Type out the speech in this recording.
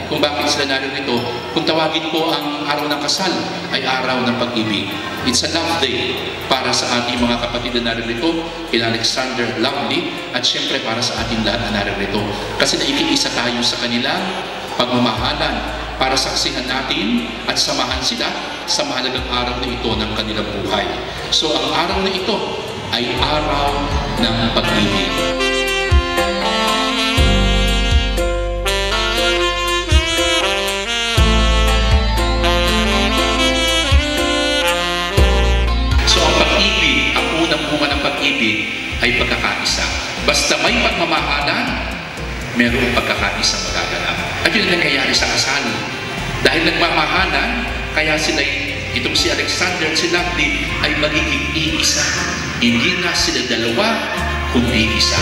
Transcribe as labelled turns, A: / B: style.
A: Kung bakit sila naririto, kung tawagin po ang araw ng kasal ay araw ng pag-ibig. It's a love day para sa ating mga kapatid na naririto, kina Alexander Lovely, at syempre para sa ating lahat na naririto. Kasi naikiisa tayo sa kanilang pagmamahalan para saksihan natin at samahan sila sa mahalagang araw na ito ng kanilang buhay. So ang araw na ito ay araw ng pag-ibig. Ay pagkakaisa. Basta may pagmamahalan, mayroong pagkakaisa magaganap. At yun ang nangyayari sa kasal. Dahil nagmamahalan, kaya sila, itong si Alexander at si Lovely ay magiging iisa. Hindi na sila dalawa, kundi isa.